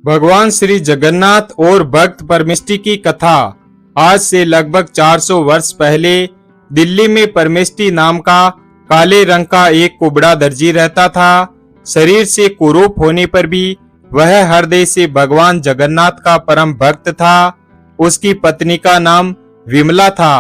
भगवान श्री जगन्नाथ और भक्त परमेष्टि की कथा। आज से लगभग 400 वर्ष पहले दिल्ली में परमेष्टि नाम का काले रंग का एक कुबड़ा दर्जी रहता था। शरीर से कुरूप होने पर भी वह हृदय से भगवान जगन्नाथ का परम भक्त था। उसकी पत्नी का नाम विमला था।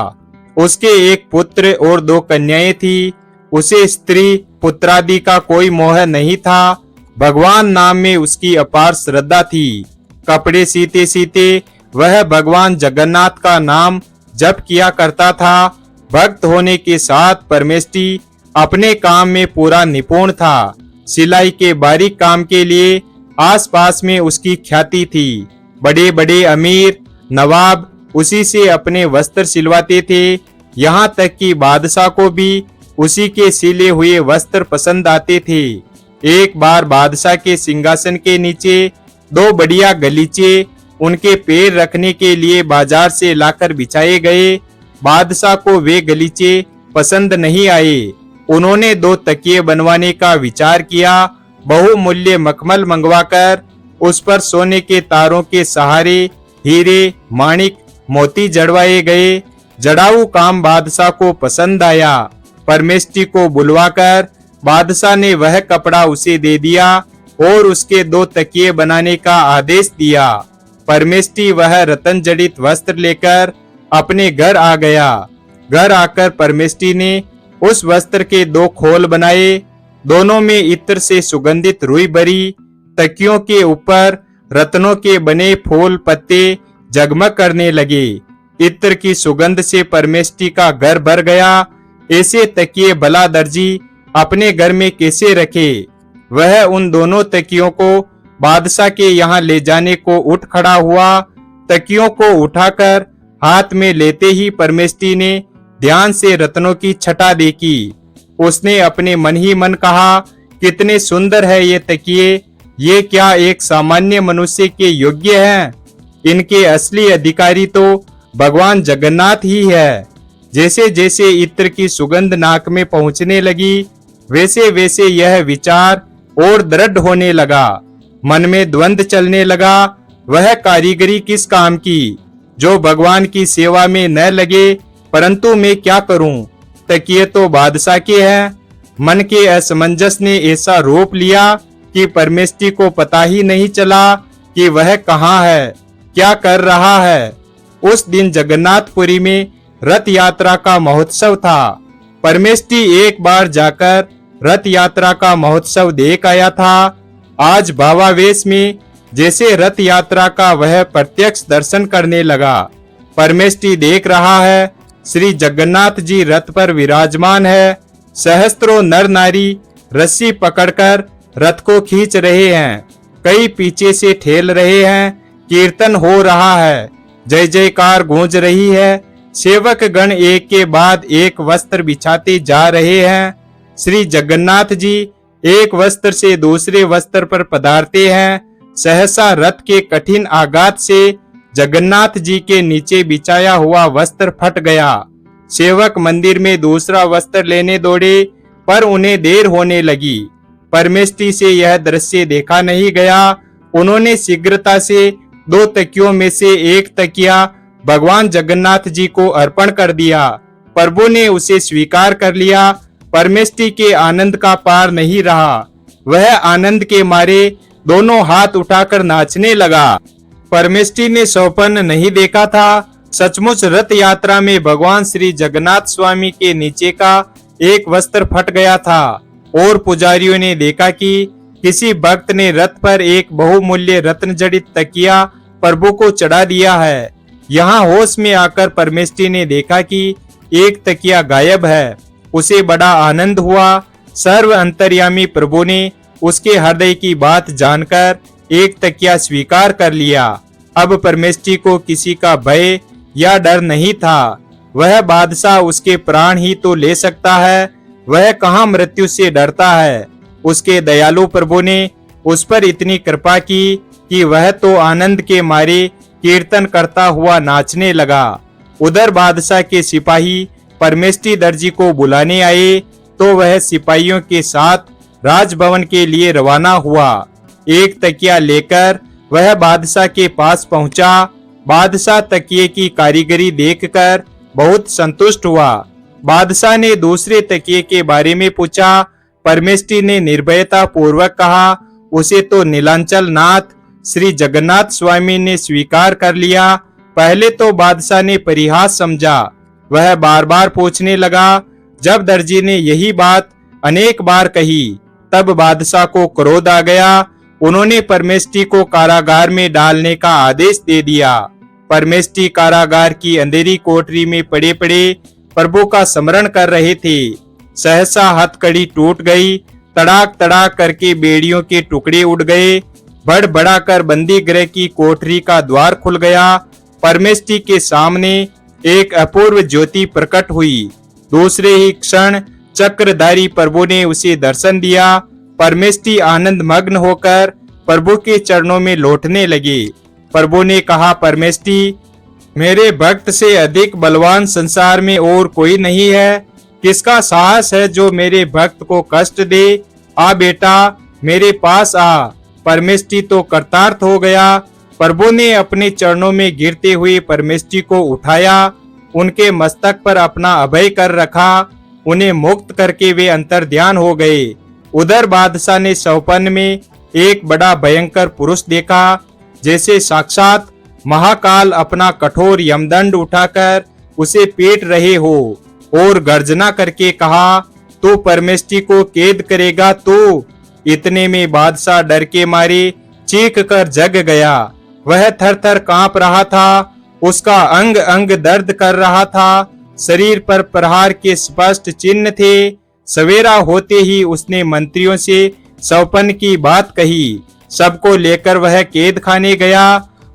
उसके एक पुत्र और 2 कन्याएं थी। उसे स्त्री पुत्रादि का कोई मोह नहीं था। भगवान नाम में उसकी अपार श्रद्धा थी। कपड़े सीते सीते वह भगवान जगन्नाथ का नाम जप किया करता था। भक्त होने के साथ परमेष्टि अपने काम में पूरा निपुण था। सिलाई के बारीक काम के लिए आसपास में उसकी ख्याति थी। बड़े बड़े अमीर नवाब उसी से अपने वस्त्र सिलवाते थे। यहाँ तक कि बादशाह को भी उसी के सिले हुए वस्त्र पसंद आते थे। एक बार बादशाह के सिंहासन के नीचे 2 बढ़िया गलीचे उनके पैर रखने के लिए बाजार से लाकर बिछाए गए। बादशाह को वे गलीचे पसंद नहीं आए। उन्होंने 2 तकिए बनवाने का विचार किया। बहुमूल्य मखमल मंगवाकर उस पर सोने के तारों के सहारे हीरे माणिक मोती जड़वाए गए। जड़ाऊ काम बादशाह को पसंद आया। परमेष्टि को बुलवाकर बादशाह ने वह कपड़ा उसे दे दिया और उसके 2 तकिए बनाने का आदेश दिया। परमेष्टि वह रतन जड़ित वस्त्र लेकर अपने घर आ गया। घर आकर परमेष्टि ने उस वस्त्र के 2 खोल बनाए। दोनों में इत्र से सुगंधित रुई भरी। तकियों के ऊपर रत्नों के बने फूल पत्ते जगमग करने लगे। इत्र की सुगंध से परमेष्टि का घर भर गया। ऐसे तकिए भला दर्जी अपने घर में कैसे रखे। वह उन दोनों तकियों को बादशाह के यहाँ ले जाने को उठ खड़ा हुआ। तकियों को उठाकर हाथ में लेते ही परमेष्टि ने ध्यान से रत्नों की छटा देखी। उसने अपने मन ही मन कहा, कितने सुंदर है ये तकिए। ये क्या एक सामान्य मनुष्य के योग्य हैं? इनके असली अधिकारी तो भगवान जगन्नाथ ही है। जैसे जैसे इत्र की सुगंध नाक में पहुंचने लगी वैसे वैसे यह विचार और दृढ़ होने लगा। मन में द्वंद चलने लगा, वह कारीगरी किस काम की जो भगवान की सेवा में न लगे। परंतु मैं क्या करूं? तकिए तो बादशाह के हैं। मन के असमंजस ने ऐसा रोप लिया कि परमेष्टि को पता ही नहीं चला कि वह कहाँ है, क्या कर रहा है। उस दिन जगन्नाथपुरी में रथ यात्रा का महोत्सव था। परमेष्टि एक बार जाकर रथ यात्रा का महोत्सव देख आया था। आज भावावेश में जैसे रथ यात्रा का वह प्रत्यक्ष दर्शन करने लगा। परमेष्टि देख रहा है श्री जगन्नाथ जी रथ पर विराजमान है। सहस्त्रों नर नारी रस्सी पकड़कर रथ को खींच रहे हैं। कई पीछे से ठेल रहे हैं। कीर्तन हो रहा है। जय जयकार गूंज रही है। सेवक गण एक के बाद एक वस्त्र बिछाते जा रहे हैं। श्री जगन्नाथ जी एक वस्त्र से दूसरे वस्त्र पर पधारते हैं। सहसा रथ के कठिन आघात से जगन्नाथ जी के नीचे बिछाया हुआ वस्त्र फट गया। सेवक मंदिर में दूसरा वस्त्र लेने दौड़े पर उन्हें देर होने लगी। परमेष्टि से यह दृश्य देखा नहीं गया। उन्होंने शीघ्रता से 2 तकियों में से एक तकिया भगवान जगन्नाथ जी को अर्पण कर दिया। प्रभु ने उसे स्वीकार कर लिया। परमेष्टि के आनंद का पार नहीं रहा। वह आनंद के मारे दोनों हाथ उठाकर नाचने लगा। परमेष्टि ने स्वप्न नहीं देखा था। सचमुच रथ यात्रा में भगवान श्री जगन्नाथ स्वामी के नीचे का एक वस्त्र फट गया था और पुजारियों ने देखा कि किसी भक्त ने रथ पर एक बहुमूल्य रत्न जड़ित तकिया प्रभु को चढ़ा दिया है। यहाँ होश में आकर परमेष्टि ने देखा कि एक तकिया गायब है। उसे बड़ा आनंद हुआ। सर्व अंतर्यामी प्रभु ने उसके हृदय की बात जानकर एक तकिया स्वीकार कर लिया। अब परमेष्टि को किसी का भय या डर नहीं था। वह बादशाह उसके प्राण ही तो ले सकता है। वह कहाँ मृत्यु से डरता है। उसके दयालु प्रभु ने उस पर इतनी कृपा की कि वह तो आनंद के मारे कीर्तन करता हुआ नाचने लगा। उधर बादशाह के सिपाही परमेष्टि दर्जी को बुलाने आए तो वह सिपाहियों के साथ राजभवन के लिए रवाना हुआ। एक तकिया लेकर वह बादशाह के पास पहुंचा। बादशाह तकिए की कारीगरी देखकर बहुत संतुष्ट हुआ। बादशाह ने दूसरे तकिए के बारे में पूछा। परमेष्ठी ने निर्भयता पूर्वक कहा, उसे तो नीलांचल नाथ श्री जगन्नाथ स्वामी ने स्वीकार कर लिया। पहले तो बादशाह ने परिहास समझा। वह बार बार पूछने लगा। जब दर्जी ने यही बात अनेक बार कही, तब बादशाह को क्रोध आ गया। उन्होंने परमेष्ठी को कारागार में डालने का आदेश दे दिया। परमेष्ठी कारागार की अंधेरी कोठरी में पड़े पड़े प्रभु का स्मरण कर रहे थे। सहसा हथकड़ी टूट गई। तड़ाक तड़ाक करके बेड़ियों के टुकड़े उड़ गए। बड़बड़ा कर बंदी गृह की कोठरी का द्वार खुल गया। परमेष्ठी के सामने एक अपूर्व ज्योति प्रकट हुई। दूसरे ही क्षण चक्रधारी प्रभु ने उसे दर्शन दिया। परमेष्ठी आनंद मग्न होकर प्रभु के चरणों में लौटने लगे। प्रभु ने कहा, परमेष्ठी, मेरे भक्त से अधिक बलवान संसार में और कोई नहीं है। किसका साहस है जो मेरे भक्त को कष्ट दे? आ बेटा, मेरे पास आ। परमेष्ठी तो कृतार्थ हो गया। प्रभु ने अपने चरणों में गिरते हुए परमेष्ठी को उठाया, उनके मस्तक पर अपना अभय कर रखा। उन्हें मुक्त करके वे अंतर ध्यान हो गए। उधर बादशाह ने सौपन में एक बड़ा भयंकर पुरुष देखा, जैसे साक्षात महाकाल अपना कठोर यमदंड उठाकर उसे पीट रहे हो, और गर्जना करके कहा, तू परमेष्ठी को कैद करेगा तू? इतने में बादशाह डर के मारे चीख कर जग गया। वह थर थर कांप रहा था। उसका अंग अंग दर्द कर रहा था। शरीर पर प्रहार के स्पष्ट चिन्ह थे। सवेरा होते ही उसने मंत्रियों से सौपन की बात कही। सबको लेकर वह कैद खाने गया।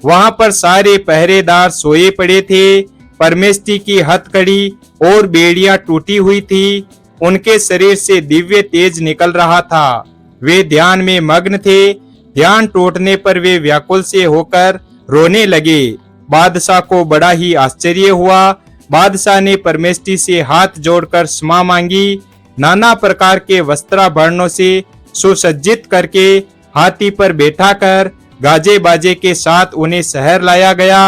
वहां पर सारे पहरेदार सोए पड़े थे। परमेष्ठी की हथकड़ी और बेड़ियां टूटी हुई थी। उनके शरीर से दिव्य तेज निकल रहा था। वे ध्यान में मग्न थे। ध्यान टूटने पर वे व्याकुल से होकर रोने लगे। बादशाह को बड़ा ही आश्चर्य हुआ। बादशाह ने परमेष्ठी से हाथ जोड़कर क्षमा मांगी। नाना प्रकार के वस्त्राभरणों से सुसज्जित करके हाथी पर बैठाकर गाजे बाजे के साथ उन्हें शहर लाया गया।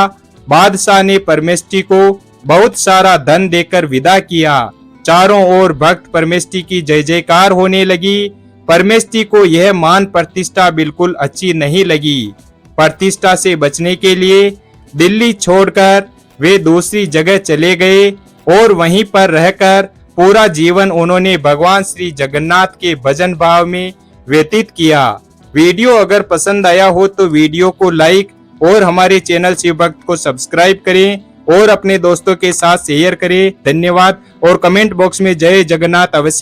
बादशाह ने परमेष्ठी को बहुत सारा धन देकर विदा किया। चारों ओर भक्त परमेष्ठी की जय जयकार होने लगी। परमेष्ठी को यह मान प्रतिष्ठा बिल्कुल अच्छी नहीं लगी। प्रतिष्ठा से बचने के लिए दिल्ली छोड़कर वे दूसरी जगह चले गए और वहीं पर रहकर पूरा जीवन उन्होंने भगवान श्री जगन्नाथ के भजन भाव में व्यतीत किया। वीडियो अगर पसंद आया हो तो वीडियो को लाइक और हमारे चैनल शिव भक्त को सब्सक्राइब करें और अपने दोस्तों के साथ शेयर करें। धन्यवाद। और कमेंट बॉक्स में जय जगन्नाथ अवश्य